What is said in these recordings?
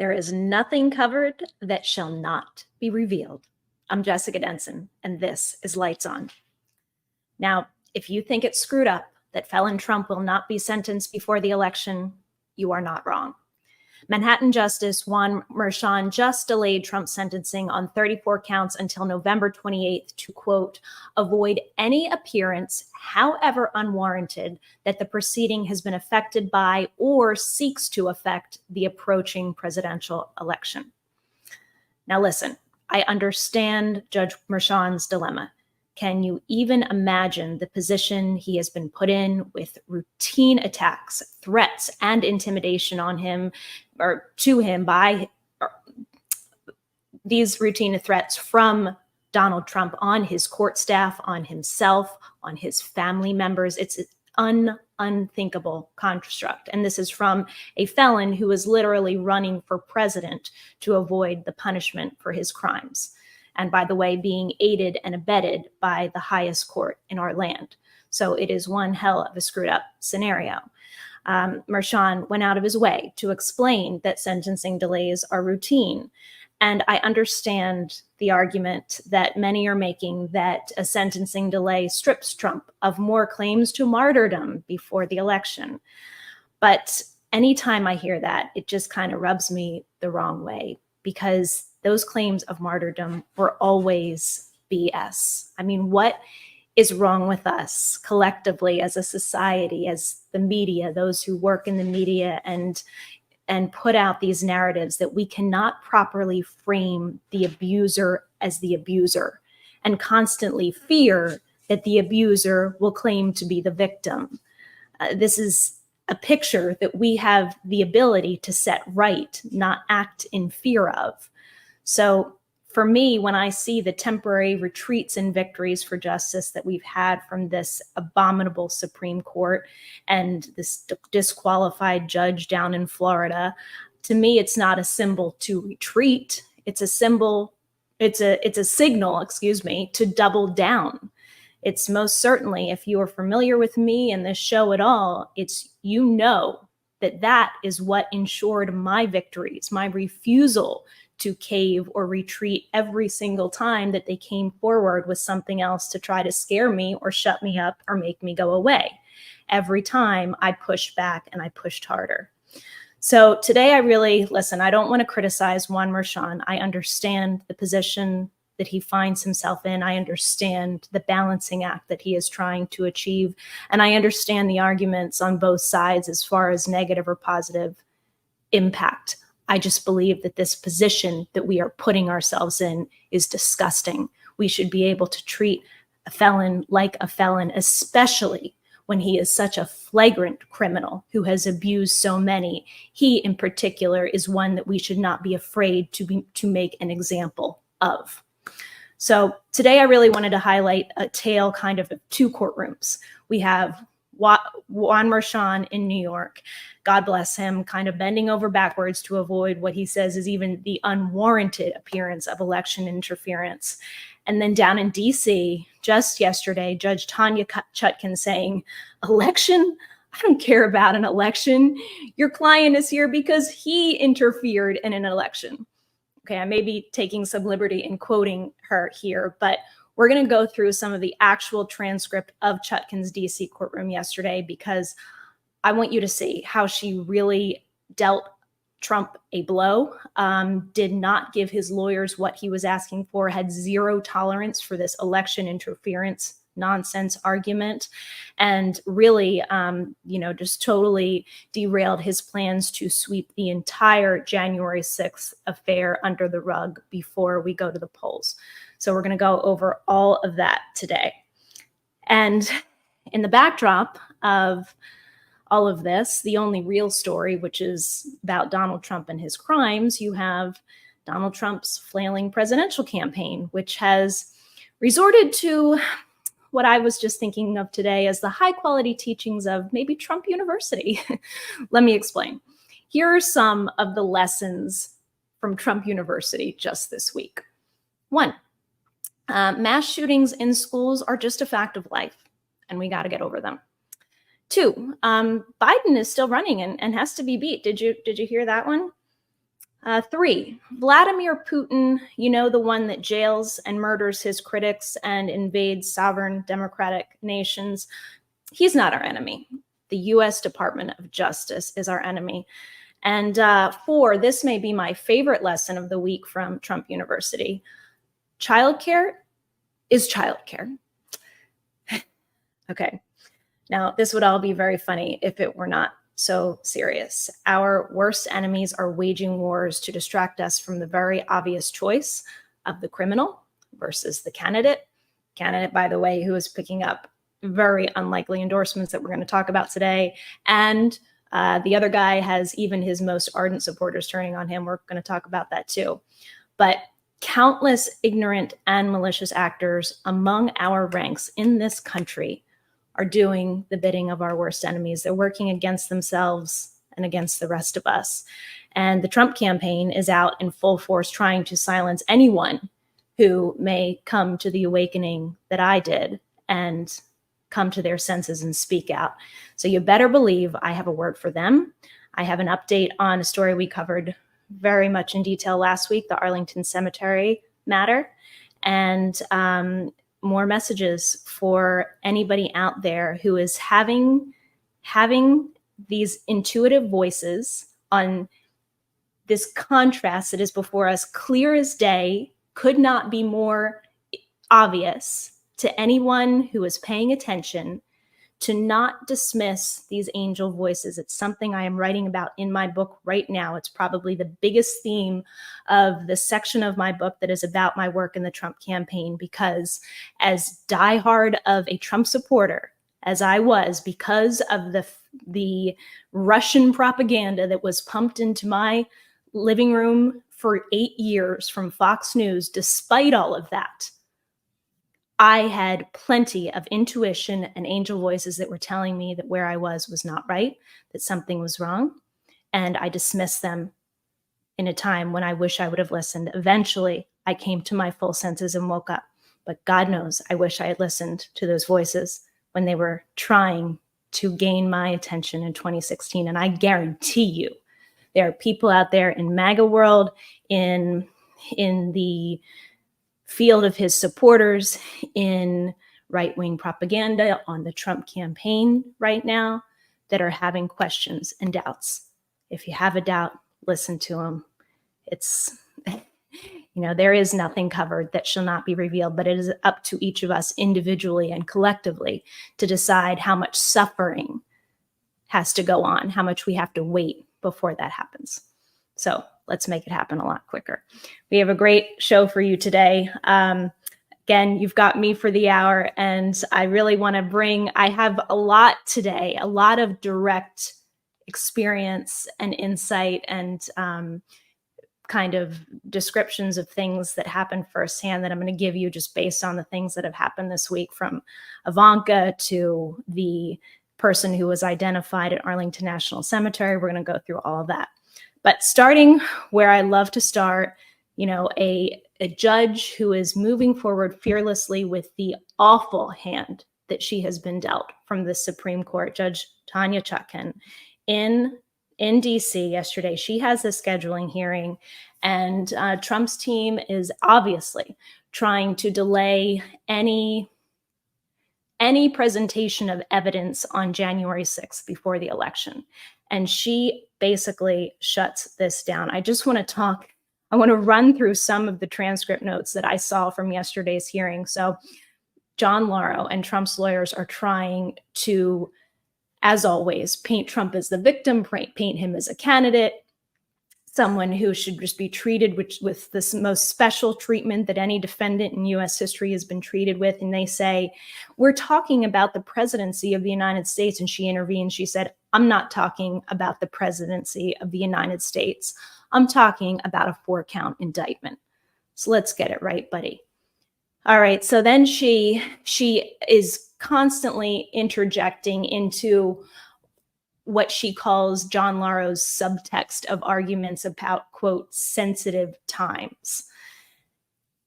There is nothing covered that shall not be revealed. I'm Jessica Denson, and this is Lights On. Now, if you think it's screwed up that felon Trump will not be sentenced before the election, you are not wrong. Manhattan Justice Juan Merchan just delayed Trump's sentencing on 34 counts until November 28th to, quote, avoid any appearance, however unwarranted, that the proceeding has been affected by or seeks to affect the approaching presidential election. Now listen, I understand Judge Merchan's dilemma. Can you even imagine the position he has been put in with routine attacks, threats, and intimidation on him or to him by these routine threats from Donald Trump on his court staff, on himself, on his family members? It's an unthinkable construct. And this is from a felon who is literally running for president to avoid the punishment for his crimes. And by the way, being aided and abetted by the highest court in our land. So it is one hell of a screwed up scenario. Merchan went out of his way to explain that sentencing delays are routine. And I understand the argument that many are making that a sentencing delay strips Trump of more claims to martyrdom before the election. But anytime I hear that, it just kind of rubs me the wrong way, because those claims of martyrdom were always BS. I mean, what is wrong with us collectively as a society, as the media, those who work in the media and put out these narratives that we cannot properly frame the abuser as the abuser and constantly fear that the abuser will claim to be the victim. This is a picture that we have the ability to set right, not act in fear of. So for me, when I see the temporary retreats and victories for justice that we've had from this abominable Supreme Court and this disqualified judge down in Florida, to me, it's not a symbol to retreat. It's a symbol, it's a signal, excuse me, to double down. It's most certainly, if you are familiar with me and this show at all, it's, you know, that is what ensured my victories, my refusal to cave or retreat every single time that they came forward with something else to try to scare me or shut me up or make me go away. Every time I pushed back and I pushed harder. So today I really, listen, I don't want to criticize Juan Merchan. I understand the position that he finds himself in. I understand the balancing act that he is trying to achieve. And I understand the arguments on both sides as far as negative or positive impact. I just believe that this position that we are putting ourselves in is disgusting. We should be able to treat a felon like a felon, especially when he is such a flagrant criminal who has abused so many. He in particular is one that we should not be afraid to make an example of. So today I really wanted to highlight a tale kind of two courtrooms. We have Juan Merchan in New York, God bless him, kind of bending over backwards to avoid what he says is even the unwarranted appearance of election interference. And then down in DC, just yesterday, Judge Chutkan saying, election? I don't care about an election. Your client is here because he interfered in an election. Okay, I may be taking some liberty in quoting her here, but we're going to go through some of the actual transcript of Chutkan's DC courtroom yesterday, because I want you to see how she really dealt Trump a blow, did not give his lawyers what he was asking for, had zero tolerance for this election interference nonsense argument, and really, just totally derailed his plans to sweep the entire January 6th affair under the rug before we go to the polls. So we're going to go over all of that today. And in the backdrop of all of this, the only real story, which is about Donald Trump and his crimes, you have Donald Trump's flailing presidential campaign, which has resorted to what I was just thinking of today as the high quality teachings of maybe Trump University. Let me explain. Here are some of the lessons from Trump University just this week. 1, mass shootings in schools are just a fact of life, and we got to get over them. 2, Biden is still running and has to be beat. Did you hear that one? Three, Vladimir Putin, you know, the one that jails and murders his critics and invades sovereign democratic nations. He's not our enemy. The US Department of Justice is our enemy. And four, this may be my favorite lesson of the week from Trump University. Childcare is childcare. Okay. Now, this would all be very funny if it were not so serious. Our worst enemies are waging wars to distract us from the very obvious choice of the criminal versus the candidate. Candidate, by the way, who is picking up very unlikely endorsements that we're going to talk about today. And the other guy has even his most ardent supporters turning on him. We're going to talk about that too. But countless ignorant and malicious actors among our ranks in this country are doing the bidding of our worst enemies. They're working against themselves and against the rest of us. And the Trump campaign is out in full force trying to silence anyone who may come to the awakening that I did and come to their senses and speak out. So you better believe I have a word for them. I have an update on a story we covered very much in detail last week, the Arlington Cemetery matter, and more messages for anybody out there who is having these intuitive voices on this contrast that is before us, clear as day, could not be more obvious to anyone who is paying attention, to not dismiss these angel voices. It's something I am writing about in my book right now. It's probably the biggest theme of the section of my book that is about my work in the Trump campaign, because as diehard of a Trump supporter as I was, because of the Russian propaganda that was pumped into my living room for 8 years from Fox News, despite all of that, I had plenty of intuition and angel voices that were telling me that where I was not right, that something was wrong. And I dismissed them in a time when I wish I would have listened. Eventually, I came to my full senses and woke up. But God knows, I wish I had listened to those voices when they were trying to gain my attention in 2016. And I guarantee you, there are people out there in MAGA world, in the field of his supporters, in right-wing propaganda on the Trump campaign right now, that are having questions and doubts. If you have a doubt, listen to him. It's, there is nothing covered that shall not be revealed, but it is up to each of us individually and collectively to decide how much suffering has to go on, how much we have to wait before that happens. So let's make it happen a lot quicker. We have a great show for you today. Again, you've got me for the hour, and I really want to I have a lot today, a lot of direct experience and insight and kind of descriptions of things that happened firsthand that I'm going to give you just based on the things that have happened this week, from Ivanka to the person who was identified at Arlington National Cemetery. We're going to go through all of that. But starting where I love to start, a judge who is moving forward fearlessly with the awful hand that she has been dealt from the Supreme Court, Judge Chutkan, in DC yesterday. She has a scheduling hearing, and Trump's team is obviously trying to delay any presentation of evidence on January 6th before the election. And she basically shuts this down. I want to run through some of the transcript notes that I saw from yesterday's hearing. So John Lauro and Trump's lawyers are trying to, as always, paint Trump as the victim, paint him as a candidate, someone who should just be treated with this most special treatment that any defendant in U.S. history has been treated with. And they say, we're talking about the presidency of the United States. And she intervened. She said, I'm not talking about the presidency of the United States. I'm talking about a 4-count indictment. So let's get it right, buddy. All right. So then she is constantly interjecting into what she calls John Lauro's subtext of arguments about, quote, sensitive times.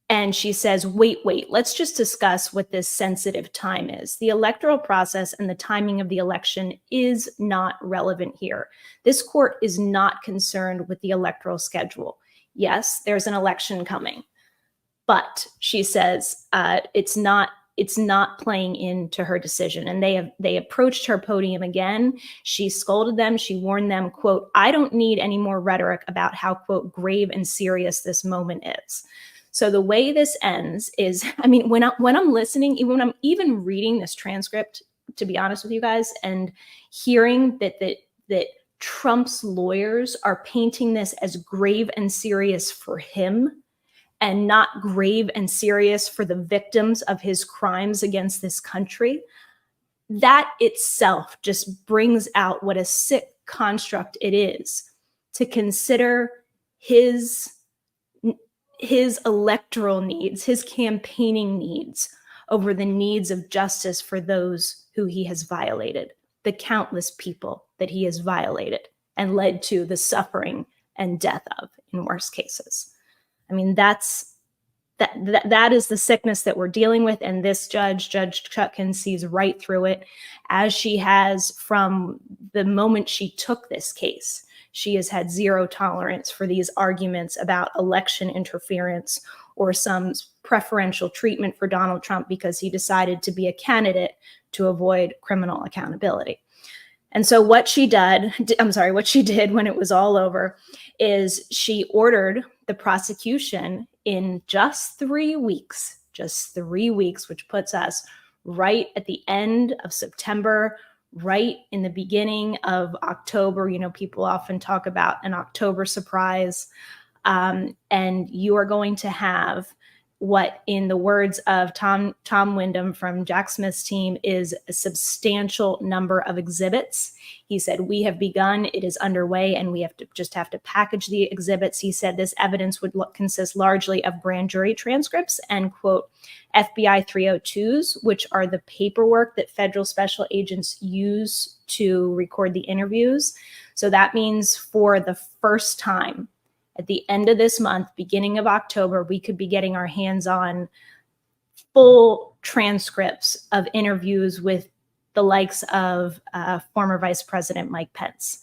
And she says, wait, let's just discuss what this sensitive time is. The electoral process and the timing of the election is not relevant here. This court is not concerned with the electoral schedule. Yes, there's an election coming, but she says it's not playing into her decision. And they approached her podium again. She scolded them. She warned them, quote, "I don't need any more rhetoric about how, quote, grave and serious this moment is." So the way this ends is, I mean, when I'm listening, even when I'm even reading this transcript, to be honest with you guys, and hearing that Trump's lawyers are painting this as grave and serious for him and not grave and serious for the victims of his crimes against this country, that itself just brings out what a sick construct it is to consider his electoral needs, his campaigning needs over the needs of justice for those who he has violated, the countless people that he has violated and led to the suffering and death of, in worst cases. I mean, that is the sickness that we're dealing with. And this Judge Chutkan, sees right through it, as she has from the moment she took this case. She has had zero tolerance for these arguments about election interference or some preferential treatment for Donald Trump because he decided to be a candidate to avoid criminal accountability. And so what she did when it was all over is she ordered the prosecution in just 3 weeks, which puts us right at the end of September, right in the beginning of October. You know, people often talk about an October surprise. And you are going to have what, in the words of Tom Wyndham from Jack Smith's team, is a substantial number of exhibits. He said, "We have begun, it is underway, and we have to package the exhibits." He said this evidence would consist largely of grand jury transcripts and, quote, FBI 302s, which are the paperwork that federal special agents use to record the interviews. So that means for the first time at the end of this month, beginning of October, we could be getting our hands on full transcripts of interviews with the likes of former Vice President Mike Pence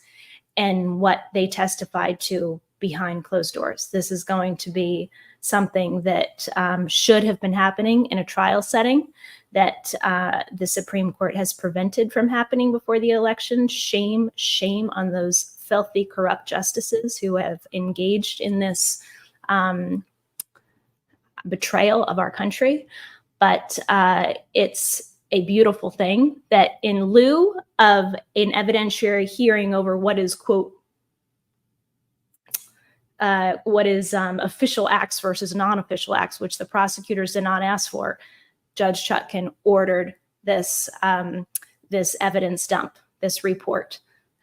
and what they testified to behind closed doors. This is going to be something that should have been happening in a trial setting that the Supreme Court has prevented from happening before the election. Shame on those filthy, corrupt justices who have engaged in this betrayal of our country. But it's a beautiful thing that in lieu of an evidentiary hearing over what is, quote, official acts versus non-official acts, which the prosecutors did not ask for, Judge Chutkan ordered this evidence dump, this report,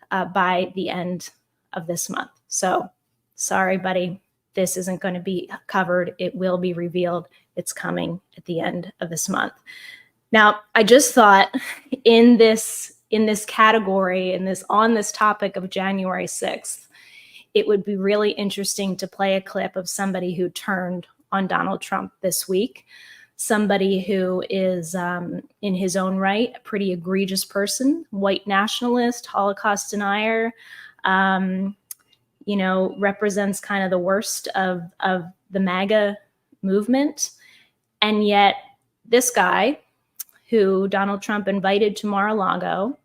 by the end of this month. So sorry, buddy, this isn't going to be covered. It will be revealed. It's coming at the end of this month. Now, I just thought in this category, on this topic of January 6th, it would be really interesting to play a clip of somebody who turned on Donald Trump this week, somebody who is, in his own right, a pretty egregious person, white nationalist, Holocaust denier, represents kind of the worst of the MAGA movement. And yet this guy, who Donald Trump invited to Mar-a-Lago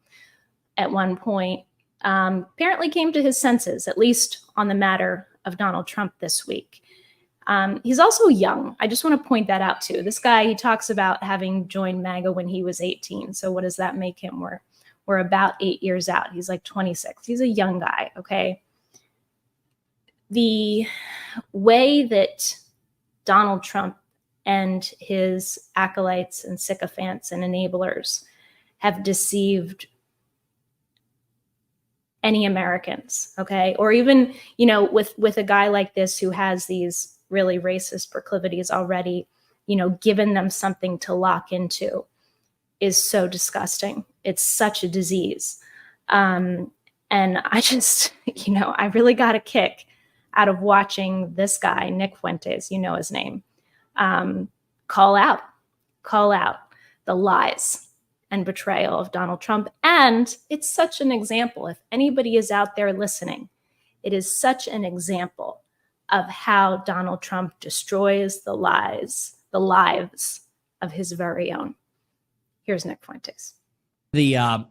at one point, apparently came to his senses, at least on the matter of Donald Trump this week. He's also young. I just want to point that out too. This guy, he talks about having joined MAGA when he was 18. So what does that make him? We're about 8 years out. He's like 26. He's a young guy, okay? The way that Donald Trump and his acolytes and sycophants and enablers have deceived any Americans, okay? Or even, with a guy like this who has these really racist proclivities already, given them something to lock into is so disgusting. It's such a disease. And I just, I really got a kick out of watching this guy, Nick Fuentes, his name, call out the lies and betrayal of Donald Trump. And it's such an example. If anybody is out there listening, it is such an example of how Donald Trump destroys the lives of his very own. Here's Nick Fuentes. The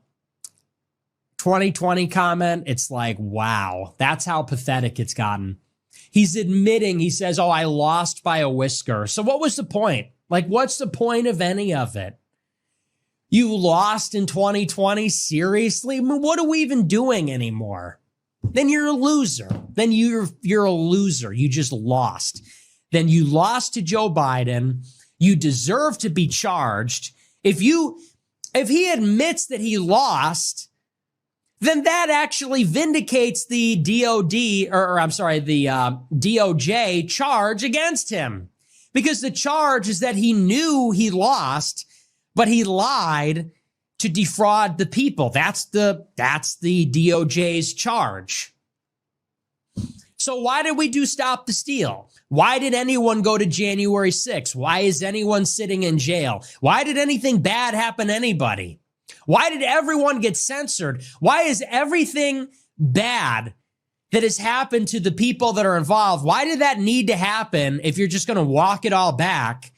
2020 comment, it's like, wow, that's how pathetic it's gotten. He's admitting, he says, oh, I lost by a whisker. So what was the point? Like, what's the point of any of it? You lost in 2020? Seriously? I mean, what are we even doing anymore? Then you're a loser. Then you're a loser. You just lost. Then you lost to Joe Biden. You deserve to be charged. If he admits that he lost, then that actually vindicates the DOJ charge against him. Because the charge is that he knew he lost, but he lied to defraud the people. That's the DOJ's charge. So why did we do Stop the Steal? Why did anyone go to January 6th? Why is anyone sitting in jail? Why did anything bad happen to anybody? Why did everyone get censored? Why is everything bad that has happened to the people that are involved, why did that need to happen if you're just going to walk it all back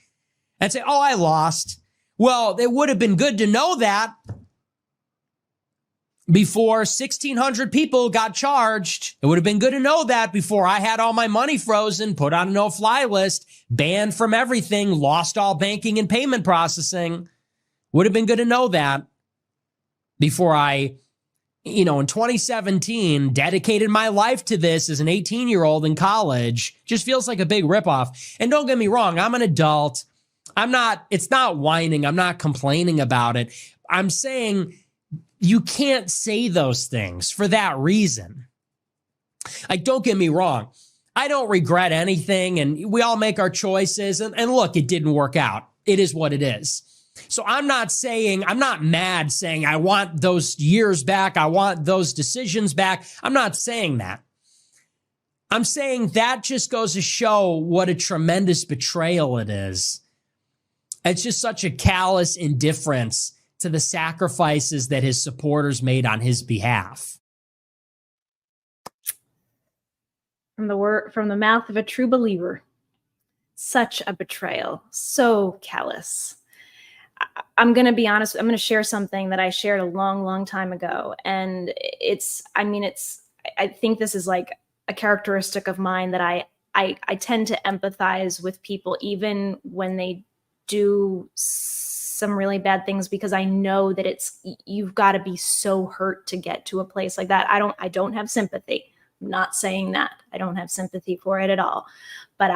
and say, oh, I lost? Well, it would have been good to know that before 1,600 people got charged. It would have been good to know that before I had all my money frozen, put on a no-fly list, banned from everything, lost all banking and payment processing. Would have been good to know that before I, in 2017, dedicated my life to this as an 18-year-old in college. Just feels like a big ripoff. And don't get me wrong, I'm an adult. It's not whining. I'm not complaining about it. I'm saying you can't say those things for that reason. Like, don't get me wrong. I don't regret anything, and we all make our choices. And look, it didn't work out. It is what it is. So I'm not mad saying I want those years back. I want those decisions back. I'm not saying that. I'm saying that just goes to show what a tremendous betrayal it is. It's just such a callous indifference to the sacrifices that his supporters made on his behalf. From the mouth of a true believer, such a betrayal, so callous. I'm going to be honest. I'm going to share something that I shared a long, long time ago. And I think this is like a characteristic of mine that I tend to empathize with people, even when they do some really bad things, because I know that you've got to be so hurt to get to a place like that. I don't have sympathy. I'm not saying that. I don't have sympathy for it at all. But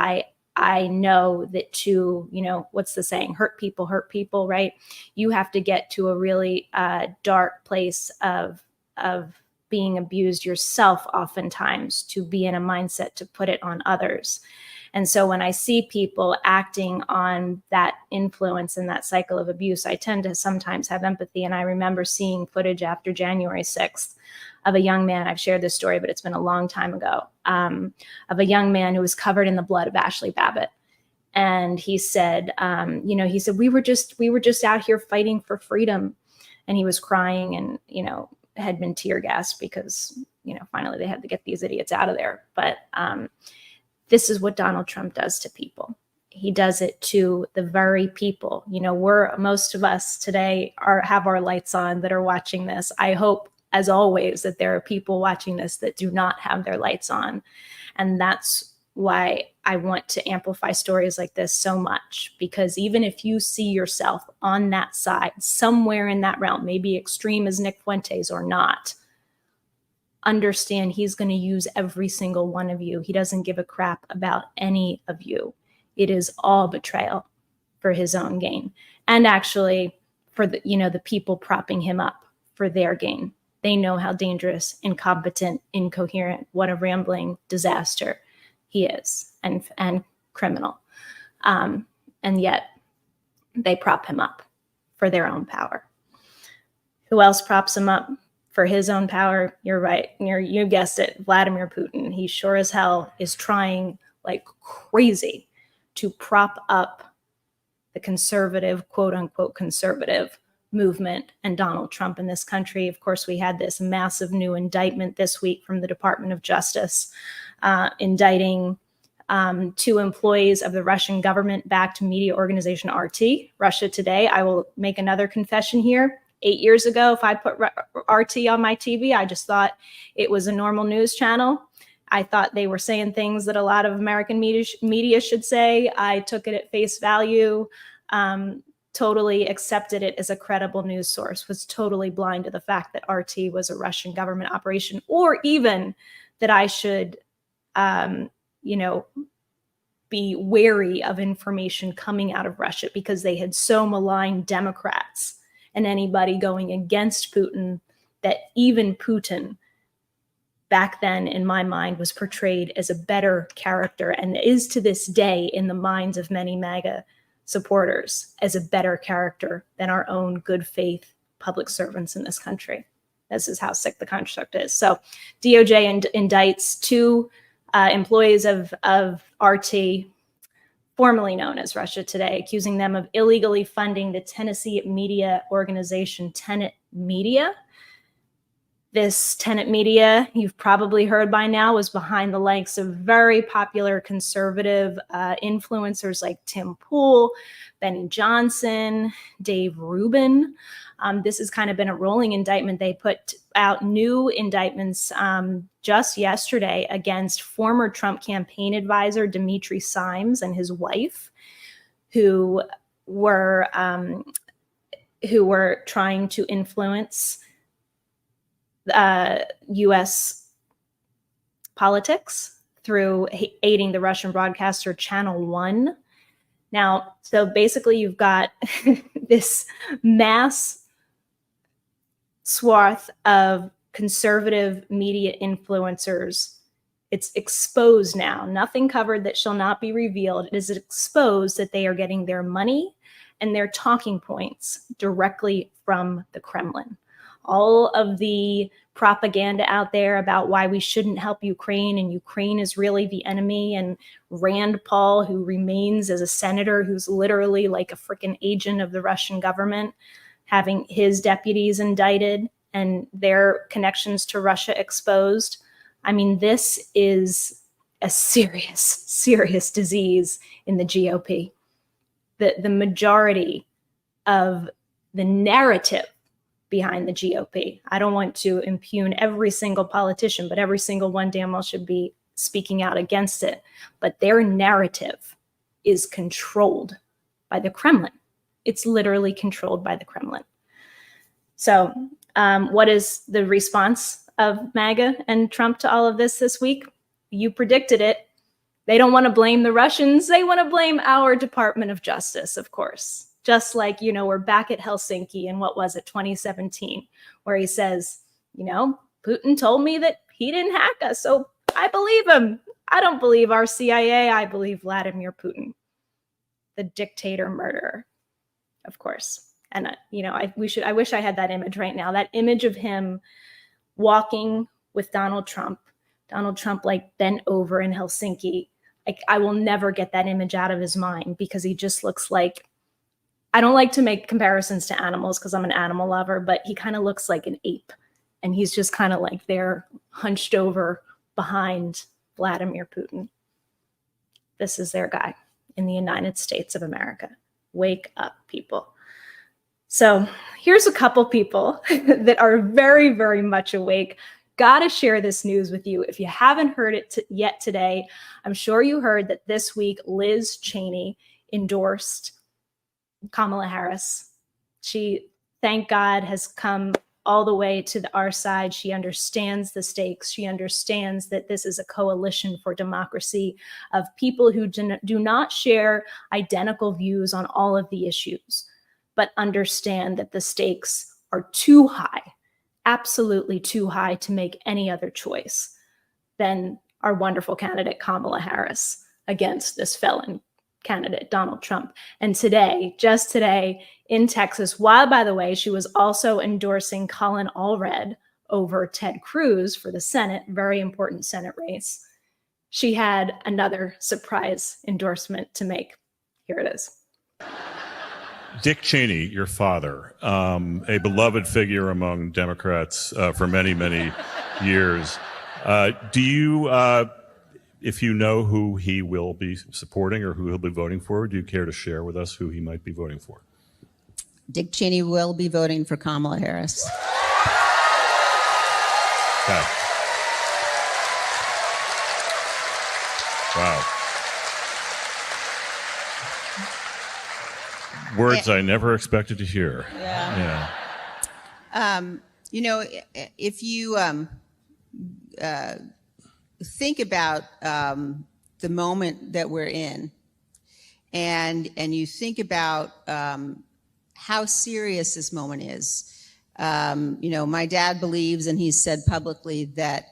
I know that what's the saying? Hurt people, right? You have to get to a really dark place of being abused yourself oftentimes to be in a mindset to put it on others. And so when I see people acting on that influence and that cycle of abuse, I tend to sometimes have empathy. And I remember seeing footage after January 6th of a young man. I've shared this story, but it's been a long time ago, of a young man who was covered in the blood of Ashley Babbitt. And he said, we were just out here fighting for freedom. And he was crying and, had been tear gassed because, finally they had to get these idiots out of there. But this is what Donald Trump does to people. He does it to the very people. Most of us today have our lights on that are watching this. I hope, as always, that there are people watching this that do not have their lights on. And that's why I want to amplify stories like this so much, because even if you see yourself on that side, somewhere in that realm, maybe extreme as Nick Fuentes or not, understand he's going to use every single one of you. He doesn't give a crap about any of you. It is all betrayal for his own gain. And actually for the people propping him up for their gain. They know how dangerous, incompetent, incoherent, what a rambling disaster he is, and criminal. And yet they prop him up for their own power. Who else props him up for his own power? You're right. You guessed it. Vladimir Putin. He sure as hell is trying like crazy to prop up the conservative, quote unquote, conservative movement and Donald Trump in this country. Of course, we had this massive new indictment this week from the Department of Justice, indicting 2 employees of the Russian government-backed media organization RT, Russia Today. I will make another confession here. 8 years ago, if I put RT on my TV, I just thought it was a normal news channel. I thought they were saying things that a lot of American media should say. I took it at face value, totally accepted it as a credible news source, was totally blind to the fact that RT was a Russian government operation, or even that I should, be wary of information coming out of Russia because they had so maligned Democrats and anybody going against Putin that even Putin back then, in my mind, was portrayed as a better character and is to this day in the minds of many MAGA supporters as a better character than our own good faith public servants in this country. This is how sick the construct is. So DOJ indicts 2 employees of RT, formerly known as Russia Today, accusing them of illegally funding the Tennessee media organization Tenet Media. This Tenet Media, you've probably heard by now, was behind the likes of very popular conservative influencers like Tim Pool, Benny Johnson, Dave Rubin. This has kind of been a rolling indictment. They put out new indictments just yesterday against former Trump campaign advisor Dimitri Simes and his wife, who were trying to influence U.S. politics through aiding the Russian broadcaster Channel One. Now, so basically you've got this mass swath of conservative media influencers. It's exposed now. Nothing covered that shall not be revealed. It is exposed that they are getting their money and their talking points directly from the Kremlin. All of the propaganda out there about why we shouldn't help Ukraine and Ukraine is really the enemy, and Rand Paul, who remains as a senator, who's literally like a freaking agent of the Russian government, having his deputies indicted and their connections to Russia exposed. I mean, this is a serious, serious disease in the GOP. The majority of the narrative behind the GOP. I don't want to impugn every single politician, but every single one damn well should be speaking out against it. But their narrative is controlled by the Kremlin. It's literally controlled by the Kremlin. So what is the response of MAGA and Trump to all of this week? You predicted it. They don't want to blame the Russians. They want to blame our Department of Justice, of course. Just like, we're back at Helsinki in, 2017, where he says, Putin told me that he didn't hack us, so I believe him. I don't believe our CIA. I believe Vladimir Putin, the dictator murderer, of course. And, I wish I had that image right now, that image of him walking with Donald Trump like bent over in Helsinki. I will never get that image out of his mind because he just looks like, I don't like to make comparisons to animals because I'm an animal lover, but he kind of looks like an ape. And he's just kind of like there hunched over behind Vladimir Putin. This is their guy in the United States of America. Wake up, people. So here's a couple people that are very, very much awake. Got to share this news with you. If you haven't heard it yet today, I'm sure you heard that this week Liz Cheney endorsed Kamala Harris. She, thank God, has come all the way to our side. She understands the stakes. She understands that this is a coalition for democracy of people who do not share identical views on all of the issues, but understand that the stakes are too high, absolutely too high to make any other choice than our wonderful candidate Kamala Harris against this felon candidate, Donald Trump. And today, just today in Texas, while, by the way, she was also endorsing Colin Allred over Ted Cruz for the Senate, very important Senate race, she had another surprise endorsement to make. Here it is. Dick Cheney, your father, a beloved figure among Democrats for many, many years. Do you, if you know who he will be supporting or who he'll be voting for, do you care to share with us who he might be voting for? Dick Cheney will be voting for Kamala Harris. Okay. Wow. Words I never expected to hear. Yeah. You know, if you think about the moment that we're in, and you think about how serious this moment is. You know, my dad believes, and he's said publicly, that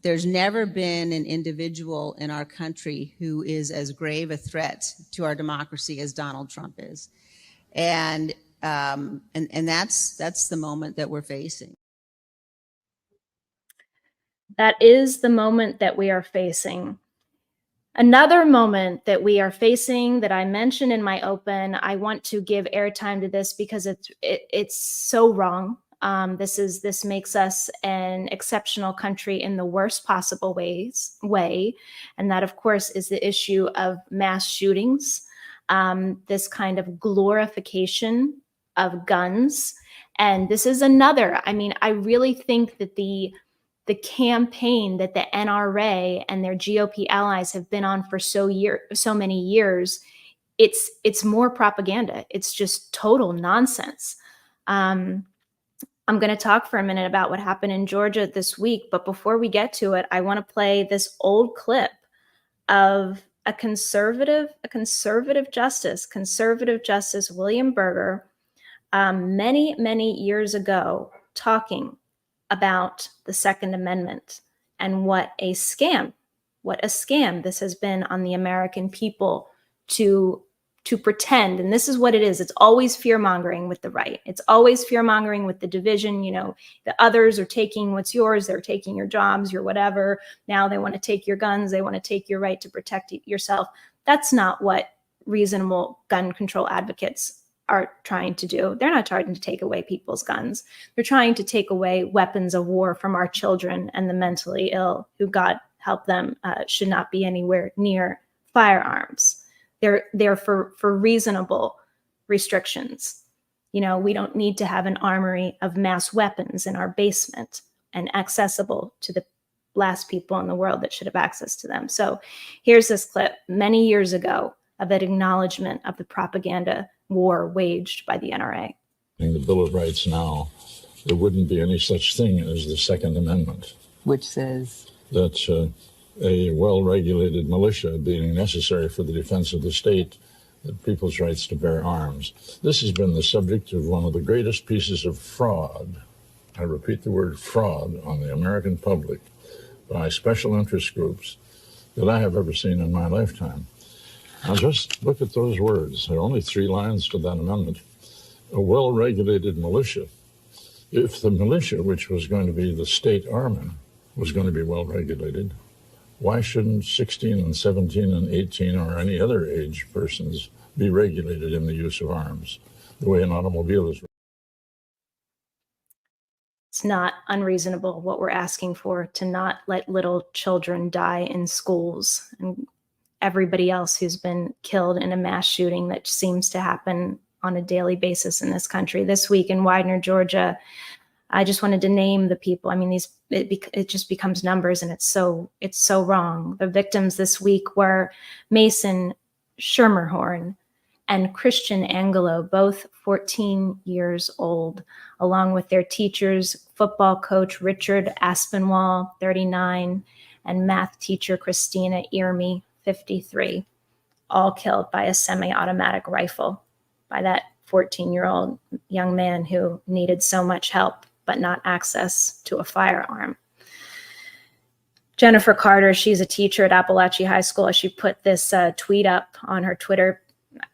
there's never been an individual in our country who is as grave a threat to our democracy as Donald Trump is. And that's the moment that we're facing. That is the moment that we are facing. Another moment that we are facing that I mentioned in my open, I want to give airtime to this because it's so wrong. This makes us an exceptional country in the worst possible way. And that, of course, is the issue of mass shootings, this kind of glorification of guns. And this is another, I mean, I really think that the campaign that the NRA and their GOP allies have been on for so many years, it's more propaganda. It's just total nonsense. I'm going to talk for a minute about what happened in Georgia this week, but before we get to it, I want to play this old clip of conservative justice, William Berger, many years ago, talking about the Second Amendment and what a scam this has been on the American people to pretend. And this is what it is. It's always fear-mongering with the right. It's always fear-mongering with the division. You know, the others are taking what's yours. They're taking your jobs, your whatever. Now they want to take your guns. They want to take your right to protect yourself. That's not what reasonable gun control advocates are trying to do. They're not trying to take away people's guns. They're trying to take away weapons of war from our children and the mentally ill who, God help them, should not be anywhere near firearms. They're for reasonable restrictions. You know, we don't need to have an armory of mass weapons in our basement and accessible to the last people in the world that should have access to them. So here's this clip many years ago of an acknowledgement of the propaganda war waged by the NRA. In the Bill of Rights now, there wouldn't be any such thing as the Second Amendment. Which says? That a well-regulated militia being necessary for the defense of the state, people's rights to bear arms. This has been the subject of one of the greatest pieces of fraud, I repeat the word fraud, on the American public by special interest groups that I have ever seen in my lifetime. Now just look at those words. There are only 3 lines to that amendment. A well-regulated militia. If the militia, which was going to be the state army, was going to be well-regulated, why shouldn't 16 and 17 and 18 or any other age persons be regulated in the use of arms the way an automobile is? It's not unreasonable what we're asking for, to not let little children die in schools and everybody else who's been killed in a mass shooting that seems to happen on a daily basis in this country. This week in Widener, Georgia, I just wanted to name the people. I mean, it just becomes numbers, and it's so wrong. The victims this week were Mason Schermerhorn and Christian Angelo, both 14 years old, along with their teachers, football coach Richard Aspinwall, 39, and math teacher Christina Earmy, 53, all killed by a semi-automatic rifle by that 14-year-old young man who needed so much help but not access to a firearm. Jennifer Carter, she's a teacher at Appalachia High School. She put this tweet up on her Twitter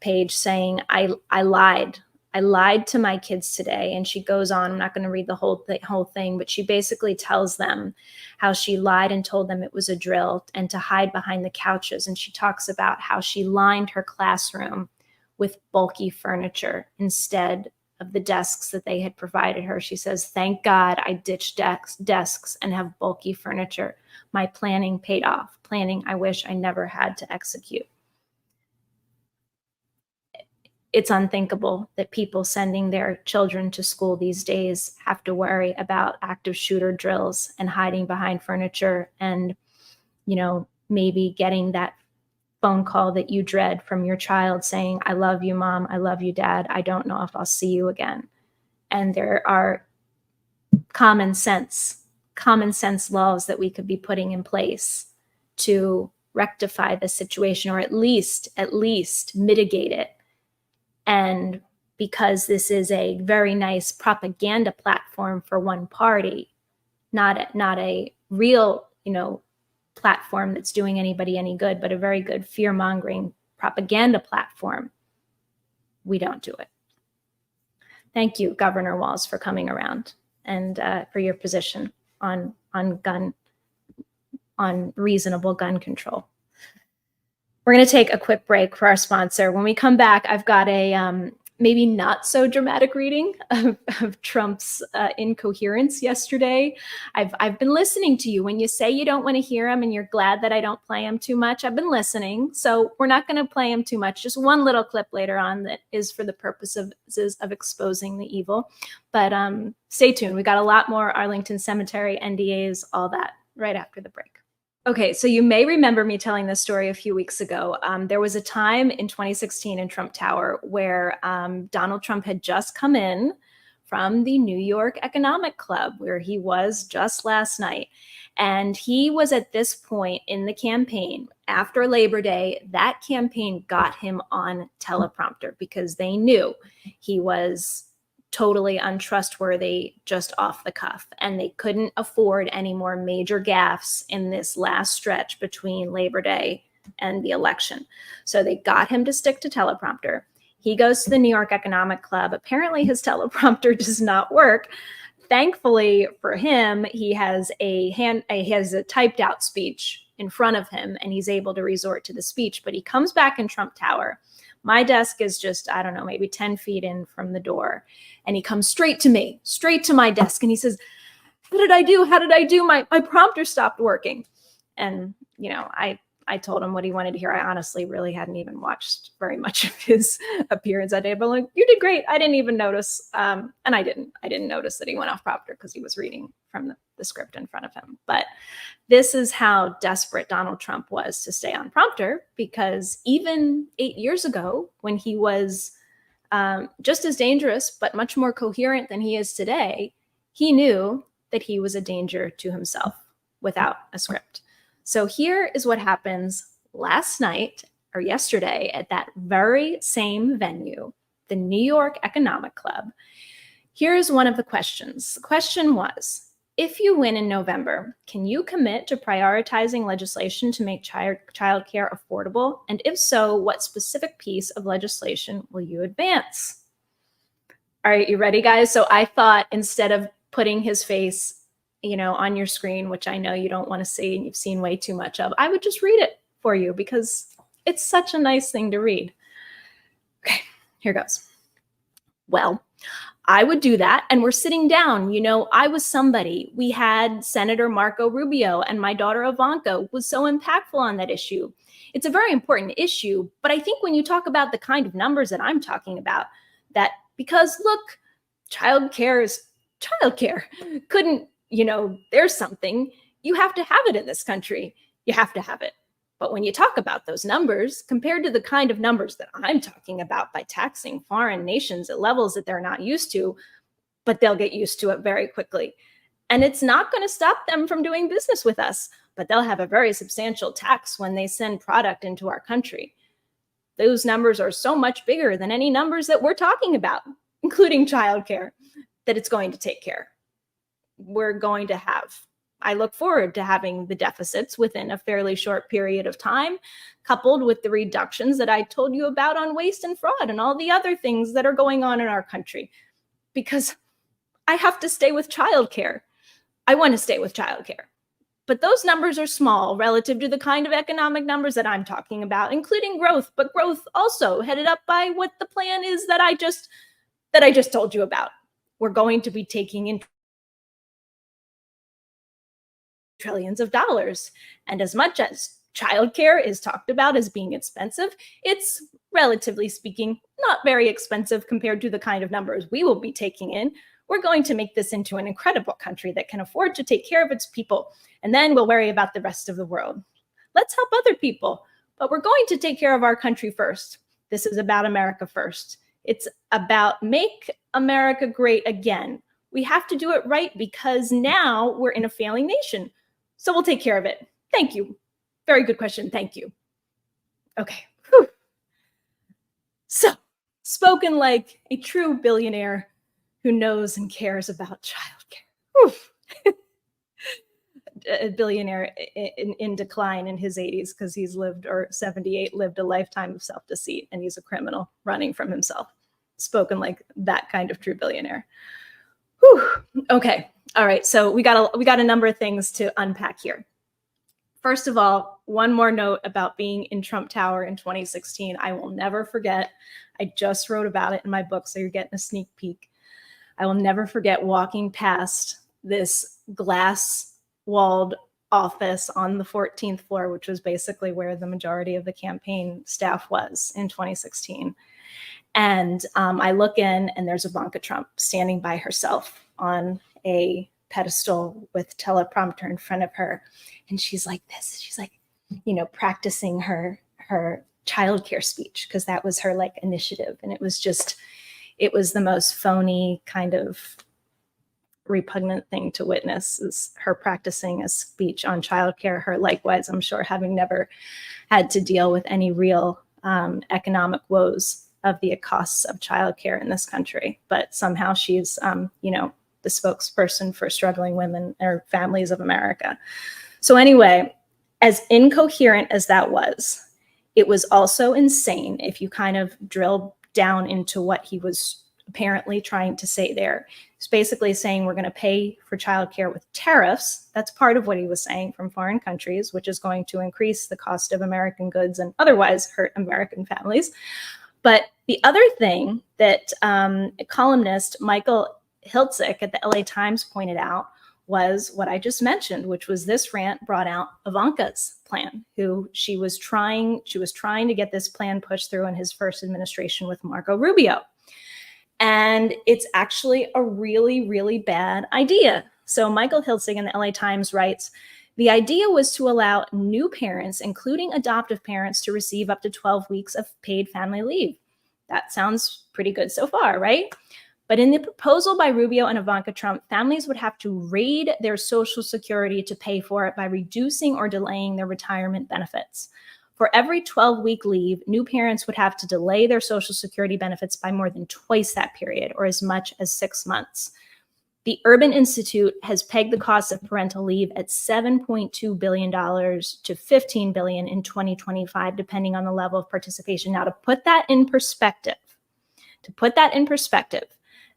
page saying, I lied. I lied to my kids today. And she goes on, I'm not going to read the whole thing, but she basically tells them how she lied and told them it was a drill and to hide behind the couches. And she talks about how she lined her classroom with bulky furniture instead of the desks that they had provided her. She says, thank God I ditched desks and have bulky furniture. My planning paid off. Planning I wish I never had to execute. It's unthinkable that people sending their children to school these days have to worry about active shooter drills and hiding behind furniture and, maybe getting that phone call that you dread from your child saying, I love you, Mom. I love you, Dad. I don't know if I'll see you again. And there are common sense laws that we could be putting in place to rectify the situation, or at least mitigate it. And because this is a very nice propaganda platform for one party, not a real, platform that's doing anybody any good, but a very good fear-mongering propaganda platform, we don't do it. Thank you, Governor Walz, for coming around and for your position on reasonable gun control. We're going to take a quick break for our sponsor. When we come back, I've got a maybe not so dramatic reading of Trump's incoherence yesterday. I've been listening to you. When you say you don't want to hear him and you're glad that I don't play him too much, I've been listening. So we're not going to play him too much. Just one little clip later on that is for the purposes of exposing the evil. But stay tuned. We got a lot more Arlington Cemetery, NDAs, all that right after the break. Okay, so you may remember me telling this story a few weeks ago. There was a time in 2016 in Trump Tower where Donald Trump had just come in from the New York Economic Club, where he was just last night. And he was at this point in the campaign, after Labor Day, that campaign got him on teleprompter because they knew he was totally untrustworthy, just off the cuff. And they couldn't afford any more major gaffes in this last stretch between Labor Day and the election. So they got him to stick to teleprompter. He goes to the New York Economic Club. Apparently his teleprompter does not work. Thankfully for him, he has a typed out speech in front of him and he's able to resort to the speech, but he comes back in Trump Tower. My desk is just, I don't know, maybe 10 feet in from the door. And he comes straight to me, straight to my desk. And he says, how did I do? My prompter stopped working. And, I told him what he wanted to hear. I honestly really hadn't even watched very much of his appearance that day. But I'm like, you did great. I didn't even notice. And I didn't notice that he went off prompter because he was reading from the script in front of him. But this is how desperate Donald Trump was to stay on prompter, because even 8 years ago, when he was just as dangerous, but much more coherent than he is today, he knew that he was a danger to himself without a script. So here is what happens last night or yesterday at that very same venue, the New York Economic Club. Here's one of the questions. The question was, if you win in November, can you commit to prioritizing legislation to make childcare affordable? And if so, what specific piece of legislation will you advance? All right, you ready, guys? So I thought instead of putting his face, on your screen, which I know you don't want to see and you've seen way too much of, I would just read it for you because it's such a nice thing to read. Okay, here goes. Well, I would do that. And we're sitting down. I was somebody. We had Senator Marco Rubio and my daughter Ivanka was so impactful on that issue. It's a very important issue. But I think when you talk about the kind of numbers that I'm talking about, that because look, childcare is childcare. There's something. You have to have it in this country. You have to have it. But when you talk about those numbers, compared to the kind of numbers that I'm talking about by taxing foreign nations at levels that they're not used to, but they'll get used to it very quickly. And it's not going to stop them from doing business with us, but they'll have a very substantial tax when they send product into our country. Those numbers are so much bigger than any numbers that we're talking about, including childcare, that it's going to take care. We're going to have I look forward to having the deficits within a fairly short period of time, coupled with the reductions that I told you about on waste and fraud and all the other things that are going on in our country. Because I have to stay with childcare. I want to stay with childcare. But those numbers are small relative to the kind of economic numbers that I'm talking about, including growth, but growth also headed up by what the plan is that I just told you about. We're going to be taking in trillions of dollars. And as much as childcare is talked about as being expensive, it's relatively speaking not very expensive compared to the kind of numbers we will be taking in. We're going to make this into an incredible country that can afford to take care of its people. And then we'll worry about the rest of the world. Let's help other people, but we're going to take care of our country first. This is about America first. It's about make America great again. We have to do it right because now we're in a failing nation. So we'll take care of it. Thank you. Very good question. Thank you. Okay. Whew. So, spoken like a true billionaire who knows and cares about childcare. A billionaire in decline in his 80s because he's lived, or 78, lived a lifetime of self-deceit, and he's a criminal running from himself. Spoken like that kind of true billionaire. Whew. Okay. All right. So we got a number of things to unpack here. First of all, one more note about being in Trump Tower in 2016. I will never forget. I just wrote about it in my book, so you're getting a sneak peek. I will never forget walking past this glass-walled office on the 14th floor, which was basically where the majority of the campaign staff was in 2016. And I look in, and there's Ivanka Trump standing by herself on a pedestal with teleprompter in front of her. And she's like this. She's like, practicing her childcare speech, because that was her like initiative. And it was the most phony, kind of repugnant thing to witness, is her practicing a speech on childcare. Her likewise, I'm sure, having never had to deal with any real economic woes of the costs of childcare in this country. But somehow she's, the spokesperson for struggling women or families of America. So anyway, as incoherent as that was, it was also insane if you kind of drill down into what he was apparently trying to say there. He's basically saying we're going to pay for childcare with tariffs. That's part of what he was saying, from foreign countries, which is going to increase the cost of American goods and otherwise hurt American families. But the other thing that columnist Michael Hiltzik at the LA Times pointed out was what I just mentioned, which was this rant brought out Ivanka's plan, she was trying to get this plan pushed through in his first administration with Marco Rubio. And it's actually a really, really bad idea. So Michael Hiltzik in the LA Times writes, the idea was to allow new parents, including adoptive parents, to receive up to 12 weeks of paid family leave. That sounds pretty good so far, right? But in the proposal by Rubio and Ivanka Trump, families would have to raid their Social Security to pay for it by reducing or delaying their retirement benefits. For every 12-week leave, new parents would have to delay their Social Security benefits by more than twice that period, or as much as 6 months. The Urban Institute has pegged the cost of parental leave at $7.2 billion to $15 billion in 2025, depending on the level of participation. Now, to put that in perspective,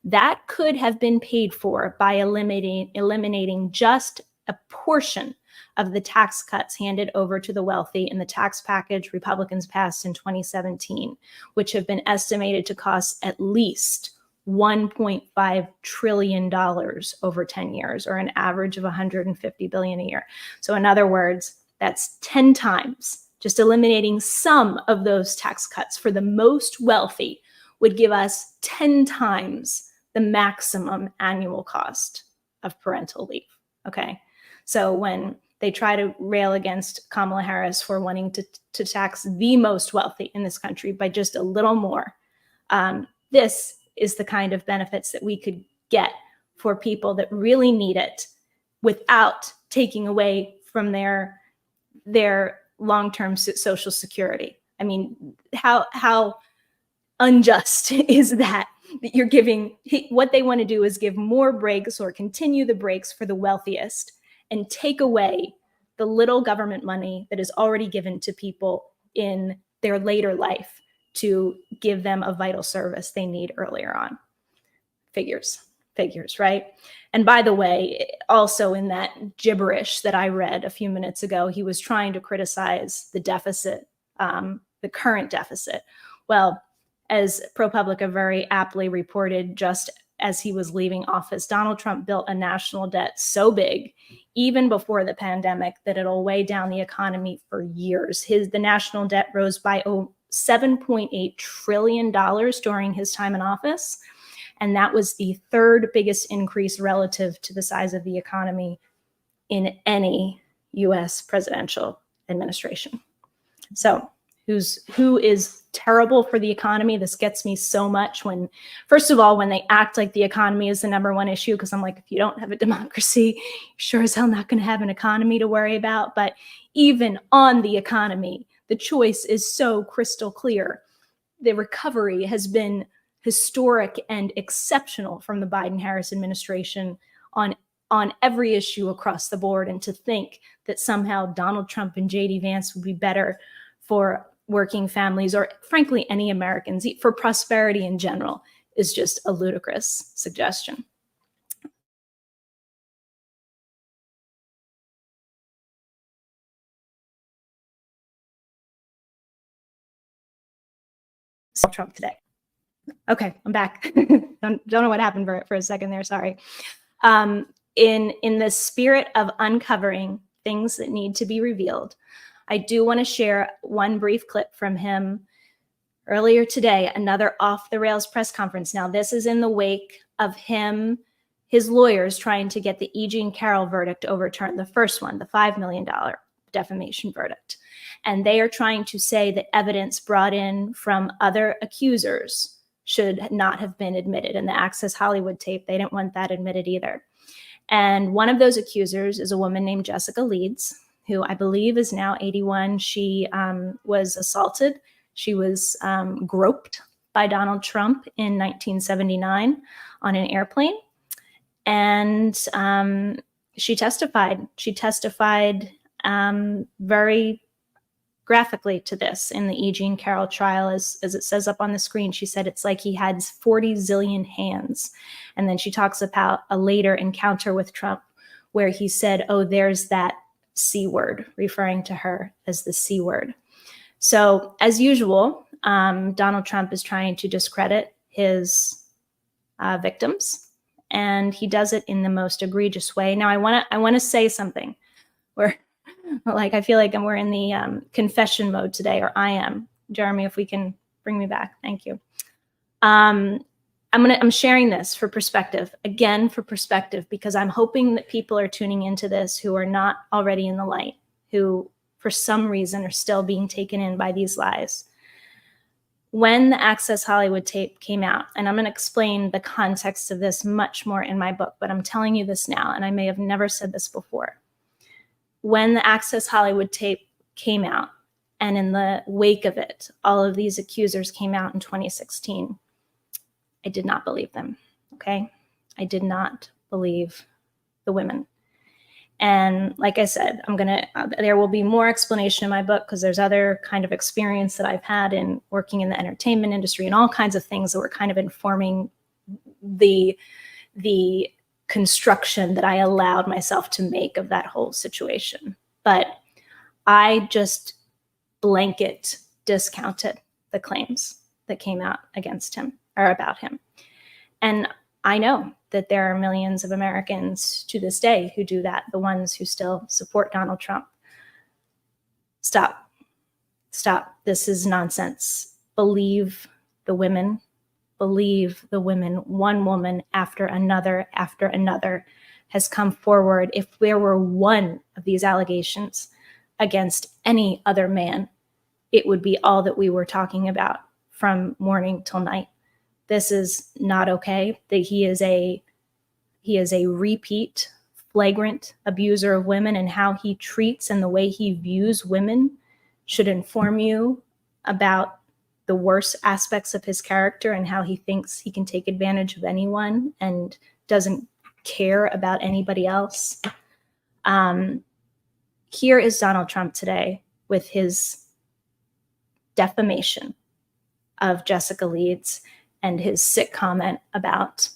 that could have been paid for by eliminating just a portion of the tax cuts handed over to the wealthy in the tax package Republicans passed in 2017, which have been estimated to cost at least $1.5 trillion over 10 years, or an average of $150 billion a year. So in other words, that's 10 times. Just eliminating some of those tax cuts for the most wealthy would give us 10 times the maximum annual cost of parental leave. Okay. So when they try to rail against Kamala Harris for wanting to tax the most wealthy in this country by just a little more, this is the kind of benefits that we could get for people that really need it without taking away from their long-term Social Security. I mean, how unjust is that you're giving, what they want to do is give more breaks or continue the breaks for the wealthiest and take away the little government money that is already given to people in their later life to give them a vital service they need earlier on. Figures, right? And by the way, also in that gibberish that I read a few minutes ago, he was trying to criticize the deficit, the current deficit. Well, as ProPublica very aptly reported, just as he was leaving office, Donald Trump built a national debt so big, even before the pandemic, that it'll weigh down the economy for years. The national debt rose by $7.8 trillion during his time in office. And that was the third biggest increase relative to the size of the economy in any US presidential administration. So who is terrible for the economy? This gets me so much when, first of all, when they act like the economy is the number one issue, because I'm like, if you don't have a democracy, you're sure as hell not going to have an economy to worry about. But even on the economy, the choice is so crystal clear. The recovery has been historic and exceptional from the Biden-Harris administration on every issue across the board. And to think that somehow Donald Trump and J.D. Vance would be better for working families, or frankly, any Americans, for prosperity in general, is just a ludicrous suggestion. Trump today. Okay, I'm back. don't know what happened for a second there. Sorry. In the spirit of uncovering things that need to be revealed, I do want to share one brief clip from him earlier today, another off the rails press conference. Now, this is in the wake of his lawyers trying to get the E. Jean Carroll verdict overturned, the first one, the $5 million defamation verdict. And they are trying to say that evidence brought in from other accusers should not have been admitted. In the Access Hollywood tape, they didn't want that admitted either. And one of those accusers is a woman named Jessica Leeds, who I believe is now 81. She was assaulted. She was groped by Donald Trump in 1979 on an airplane. And she testified. She testified very graphically to this in the E. Jean Carroll trial. As it says up on the screen, she said it's like he had 40 zillion hands. And then she talks about a later encounter with Trump where he said, oh, there's that C word, referring to her as the C word. So as usual, Donald Trump is trying to discredit his victims, and he does it in the most egregious way. Now, I want to say something where, like, I feel like we're in the confession mode today, or I am. Jeremy, if we can bring me back, thank you. I'm sharing this for perspective, again, for perspective, because I'm hoping that people are tuning into this who are not already in the light, who for some reason are still being taken in by these lies. When the Access Hollywood tape came out, and I'm going to explain the context of this much more in my book, but I'm telling you this now, and I may have never said this before. When the Access Hollywood tape came out, and in the wake of it, all of these accusers came out in 2016, I did not believe them, okay? I did not believe the women. And like I said, there will be more explanation in my book because there's other kind of experience that I've had in working in the entertainment industry and all kinds of things that were kind of informing the construction that I allowed myself to make of that whole situation. But I just blanket discounted the claims that came out against him or about him. And I know that there are millions of Americans to this day who do that, the ones who still support Donald Trump. Stop. Stop. This is nonsense. Believe the women. Believe the women. One woman after another has come forward. If there were one of these allegations against any other man, it would be all that we were talking about from morning till night. This is not okay. That he is a repeat flagrant abuser of women, and how he treats and the way he views women should inform you about the worst aspects of his character and how he thinks he can take advantage of anyone and doesn't care about anybody else. Here is Donald Trump today with his defamation of Jessica Leeds and his sick comment about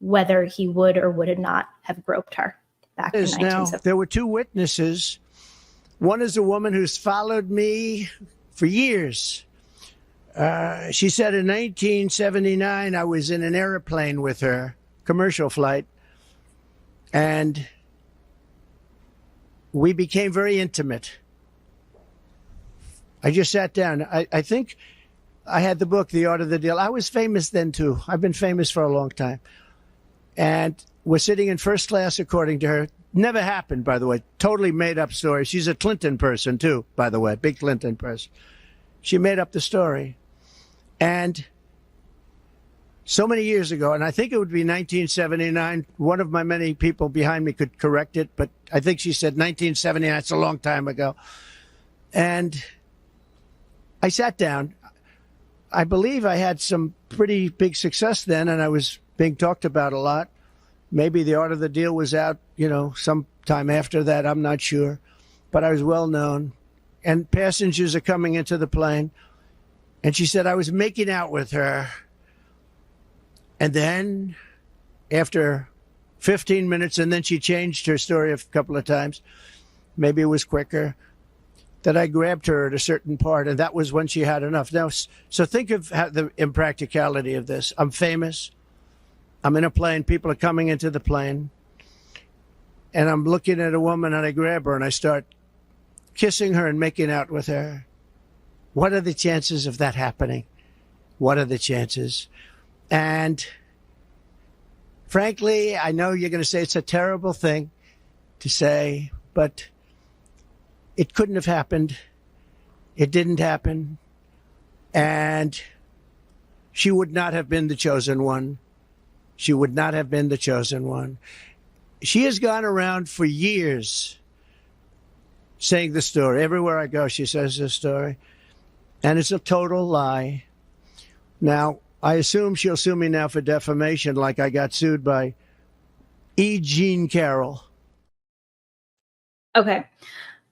whether he would or would not have groped her back in 1970. Now, there were two witnesses. One is a woman who's followed me for years. She said in 1979, I was in an airplane with her, commercial flight, and we became very intimate. I just sat down. I think I had the book, The Art of the Deal. I was famous then, too. I've been famous for a long time. And we're sitting in first class, according to her. Never happened, by the way. Totally made up story. She's a Clinton person, too, by the way. Big Clinton person. She made up the story. And so many years ago, and I think it would be 1979, one of my many people behind me could correct it, but I think she said 1979. It's a long time ago. And I sat down. I believe I had some pretty big success then, and I was being talked about a lot. Maybe The Art of the Deal was out, sometime after that. I'm not sure. But I was well known. And passengers are coming into the plane. And she said, I was making out with her. And then after 15 minutes, and then she changed her story a couple of times. Maybe it was quicker. That I grabbed her at a certain part, and that was when she had enough. Now, so think of the impracticality of this. I'm famous. I'm in a plane. People are coming into the plane. And I'm looking at a woman, and I grab her, and I start kissing her and making out with her. What are the chances of that happening? What are the chances? And frankly, I know you're going to say it's a terrible thing to say, but it couldn't have happened. It didn't happen. And she would not have been the chosen one. She would not have been the chosen one. She has gone around for years saying the story. Everywhere I go, she says this story. And it's a total lie. Now, I assume she'll sue me now for defamation like I got sued by E. Jean Carroll. Okay.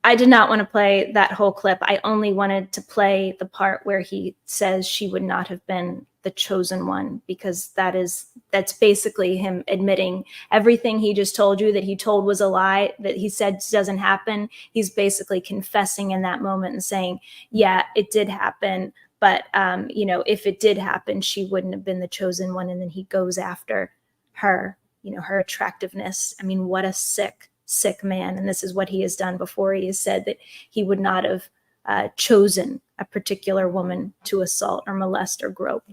I did not want to play that whole clip. I only wanted to play the part where he says she would not have been the chosen one, because that's basically him admitting everything he just told you that he told was a lie, that he said doesn't happen. He's basically confessing in that moment and saying, yeah, it did happen. But, if it did happen, she wouldn't have been the chosen one. And then he goes after her, her attractiveness. I mean, what a sick man. And this is what he has done before. He has said that he would not have chosen a particular woman to assault or molest or grope.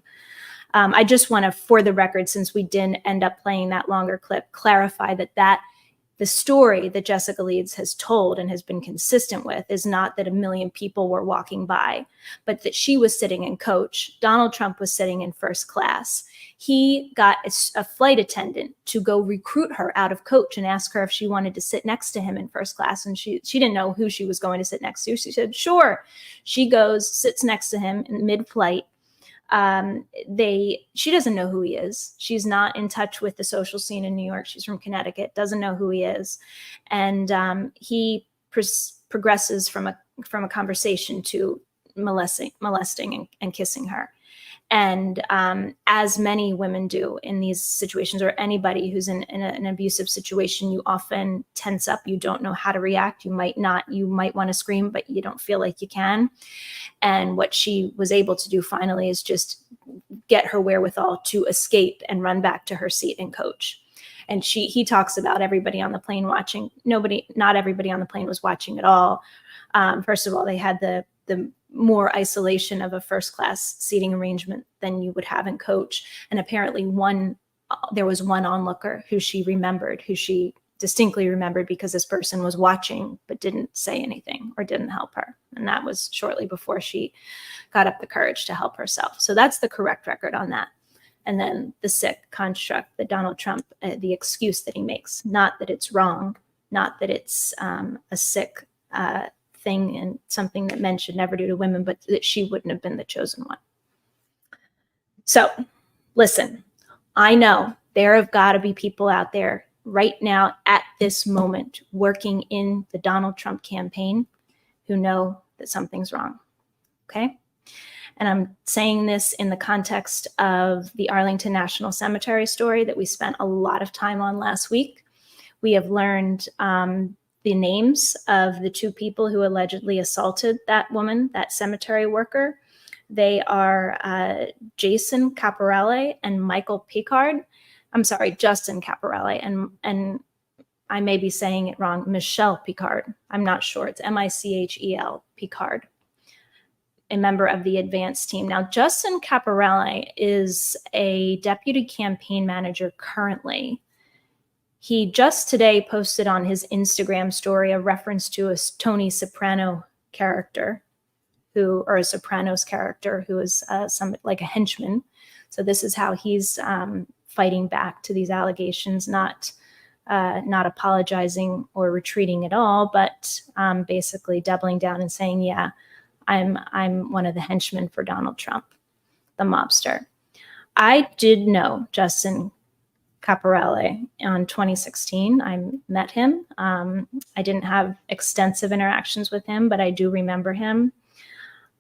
I just want to, for the record, since we didn't end up playing that longer clip, clarify that the story that Jessica Leeds has told and has been consistent with is not that a million people were walking by, but that she was sitting in coach. Donald Trump was sitting in first class. He got a flight attendant to go recruit her out of coach and ask her if she wanted to sit next to him in first class. And she didn't know who she was going to sit next to. She said, sure. She goes, sits next to him in mid-flight. She doesn't know who he is. She's not in touch with the social scene in New York. She's from Connecticut, doesn't know who he is. And he progresses from a conversation to molesting and kissing her. And as many women do in these situations, or anybody who's in an abusive situation, you often tense up. You don't know how to react. You might want to scream, but you don't feel like you can. And what she was able to do finally is just get her wherewithal to escape and run back to her seat in coach. And he talks about everybody on the plane watching. Not everybody on the plane was watching at all. First of all, they had the more isolation of a first class seating arrangement than you would have in coach. And apparently there was one onlooker who she distinctly remembered because this person was watching but didn't say anything or didn't help her. And that was shortly before she got up the courage to help herself. So that's the correct record on that. And then the sick construct that Donald Trump, the excuse that he makes, not that it's wrong, not that it's a sick thing and something that men should never do to women, but that she wouldn't have been the chosen one. So listen, I know there have got to be people out there right now at this moment working in the Donald Trump campaign who know that something's wrong. Okay? And I'm saying this in the context of the Arlington National Cemetery story that we spent a lot of time on last week. We have learned the names of the two people who allegedly assaulted that woman, that cemetery worker. They are Jason Caporale and Michael Picard. I'm sorry, Justin Caporale and I may be saying it wrong, Michelle Picard. I'm not sure. It's Michel Picard, a member of the advance team. Now, Justin Caporale is a deputy campaign manager currently. He just today posted on his Instagram story a reference to a Tony Soprano character, or a Sopranos character who is like a henchman. So this is how he's fighting back to these allegations, not apologizing or retreating at all, but basically doubling down and saying, yeah, I'm one of the henchmen for Donald Trump, the mobster. I did know Justin Caporale in 2016. I met him. I didn't have extensive interactions with him, but I do remember him.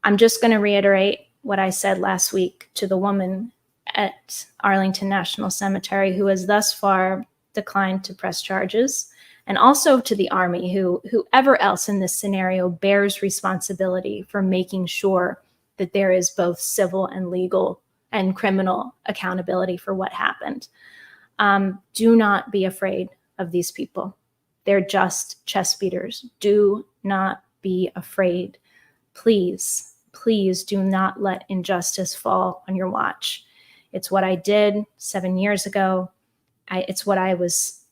I'm just going to reiterate what I said last week to the woman at Arlington National Cemetery who has thus far declined to press charges, and also to the Army, whoever else in this scenario bears responsibility for making sure that there is both civil and legal and criminal accountability for what happened. Do not be afraid of these people. They're just chest beaters. Do not be afraid. Please, please do not let injustice fall on your watch. It's what I did 7 years ago. It's what I was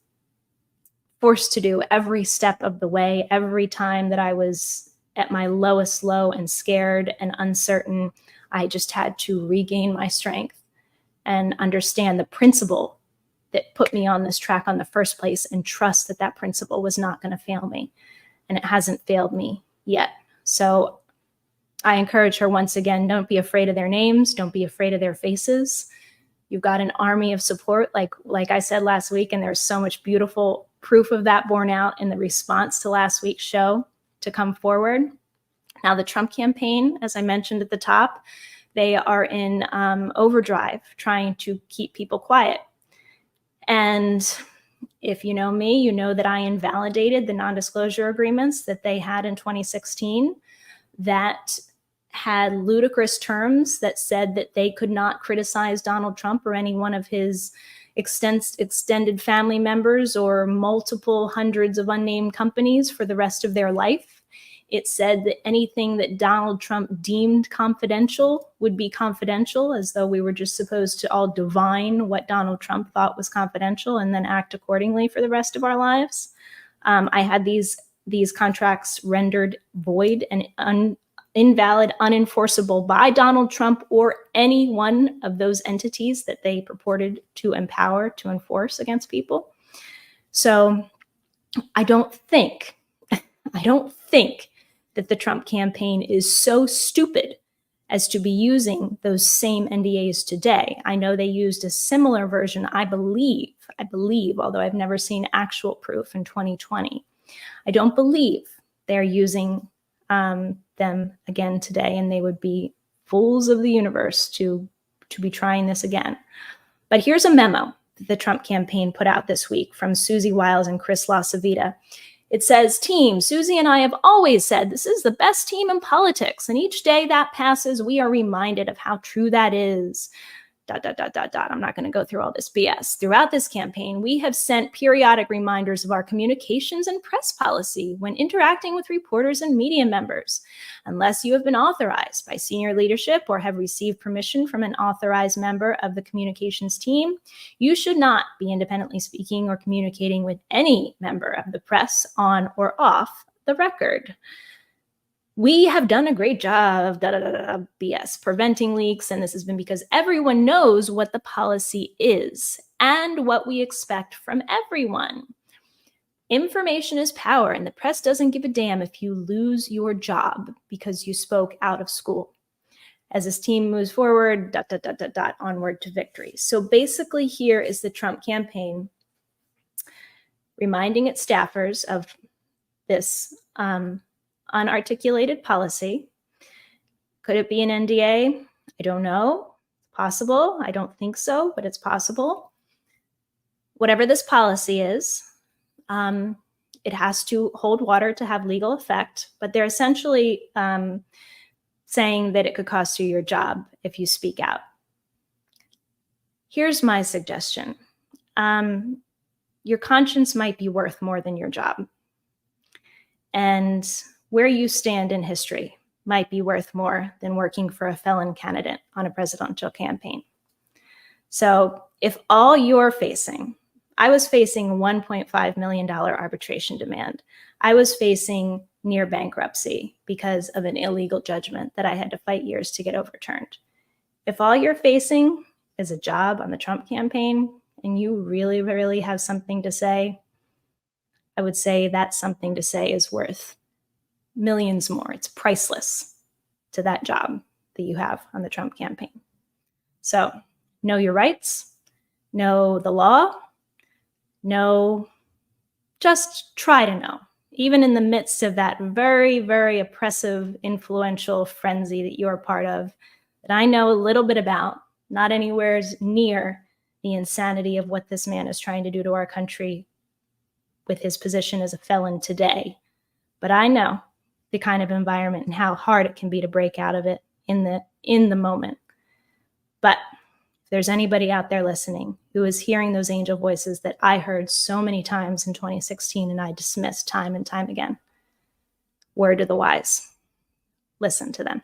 forced to do every step of the way. Every time that I was at my lowest low and scared and uncertain, I just had to regain my strength and understand the principle that put me on this track on the first place, and trust that that principle was not going to fail me. And it hasn't failed me yet. So I encourage her once again, don't be afraid of their names. Don't be afraid of their faces. You've got an army of support, like I said last week, and there's so much beautiful proof of that borne out in the response to last week's show to come forward. Now, the Trump campaign, as I mentioned at the top, they are in overdrive trying to keep people quiet. And if you know me, you know that I invalidated the non-disclosure agreements that they had in 2016 that had ludicrous terms that said that they could not criticize Donald Trump or any one of his extended family members or multiple hundreds of unnamed companies for the rest of their life. It said that anything that Donald Trump deemed confidential would be confidential, as though we were just supposed to all divine what Donald Trump thought was confidential and then act accordingly for the rest of our lives. I had these contracts rendered void and invalid, unenforceable by Donald Trump or any one of those entities that they purported to empower to enforce against people. So I don't think that the Trump campaign is so stupid as to be using those same NDAs today. I know they used a similar version, I believe, although I've never seen actual proof in 2020. I don't believe they're using them again today, and they would be fools of the universe to be trying this again. But here's a memo that the Trump campaign put out this week from Susie Wiles and Chris LaCivita. It says, "Team, Susie and I have always said this is the best team in politics, and each day that passes, we are reminded of how true that is. ... I'm not going to go through all this BS. Throughout this campaign, we have sent periodic reminders of our communications and press policy when interacting with reporters and media members. Unless you have been authorized by senior leadership or have received permission from an authorized member of the communications team, you should not be independently speaking or communicating with any member of the press on or off the record. We have done a great job of BS, preventing leaks, and this has been because everyone knows what the policy is and what we expect from everyone. Information is power, and the press doesn't give a damn if you lose your job because you spoke out of school. As this team moves forward, ... onward to victory." So basically here is the Trump campaign reminding its staffers of this unarticulated policy. Could it be an NDA? I don't know. It's possible. I don't think so, but it's possible. Whatever this policy is, it has to hold water to have legal effect, but they're essentially saying that it could cost you your job if you speak out. Here's my suggestion. Your conscience might be worth more than your job. And where you stand in history might be worth more than working for a felon candidate on a presidential campaign. So if all you're facing, I was facing a $1.5 million arbitration demand. I was facing near bankruptcy because of an illegal judgment that I had to fight years to get overturned. If all you're facing is a job on the Trump campaign and you really, really have something to say, I would say that something to say is worth millions more. It's priceless to that job that you have on the Trump campaign. So know your rights, know the law, just try to know, even in the midst of that very, very oppressive, influential frenzy that you're part of, that I know a little bit about, not anywhere near the insanity of what this man is trying to do to our country with his position as a felon today. But I know the kind of environment and how hard it can be to break out of it in the moment. But if there's anybody out there listening who is hearing those angel voices that I heard so many times in 2016 and I dismissed time and time again, word to the wise, listen to them.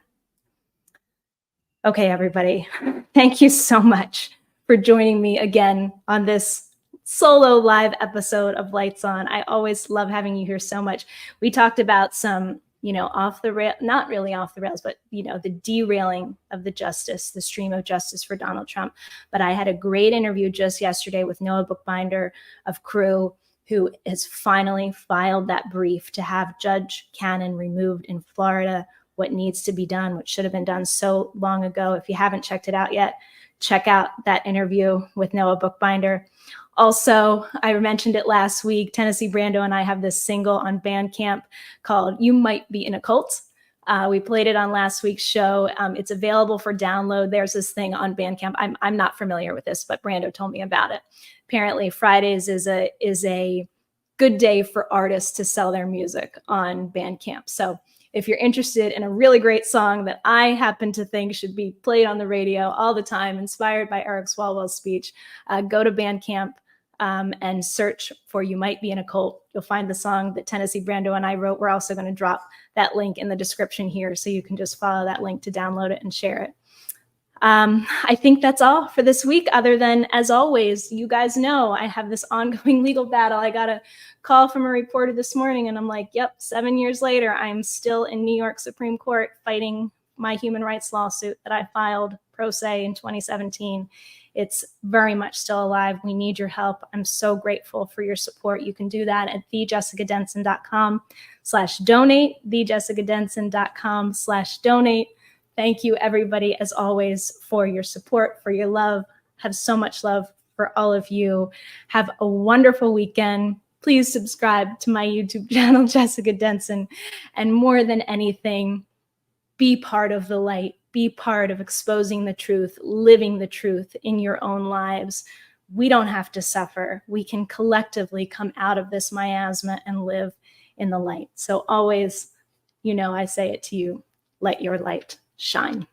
Okay, everybody, thank you so much for joining me again on this solo live episode of Lights On. I always love having you here so much. We talked about some, off the rail, not really off the rails, but, the derailing of the stream of justice for Donald Trump. But I had a great interview just yesterday with Noah Bookbinder of Crew, who has finally filed that brief to have Judge Cannon removed in Florida. What needs to be done, what should have been done so long ago. If you haven't checked it out yet, check out that interview with Noah Bookbinder. Also, I mentioned it last week, Tennessee Brando and I have this single on Bandcamp called You Might Be in a Cult. We played it on last week's show. It's available for download. There's this thing on Bandcamp. I'm not familiar with this, but Brando told me about it. Apparently Fridays is a good day for artists to sell their music on Bandcamp. So if you're interested in a really great song that I happen to think should be played on the radio all the time, inspired by Eric Swalwell's speech, go to Bandcamp and search for You Might Be in a Cult. You'll find the song that Tennessee Brando and I wrote. We're also going to drop that link in the description here, so you can just follow that link to download it and share it. I think that's all for this week, other than, as always, you guys know I have this ongoing legal battle. I got a call from a reporter this morning and I'm like, yep, 7 years later, I'm still in New York Supreme Court fighting my human rights lawsuit that I filed pro se in 2017. It's very much still alive. We need your help. I'm so grateful for your support. You can do that at thejessicadenson.com/donate, thejessicadenson.com/donate. Thank you, everybody, as always, for your support, for your love. Have so much love for all of you. Have a wonderful weekend. Please subscribe to my YouTube channel, Jessica Denson. And more than anything, be part of the light. Be part of exposing the truth, living the truth in your own lives. We don't have to suffer. We can collectively come out of this miasma and live in the light. So always, I say it to you, let your light shine.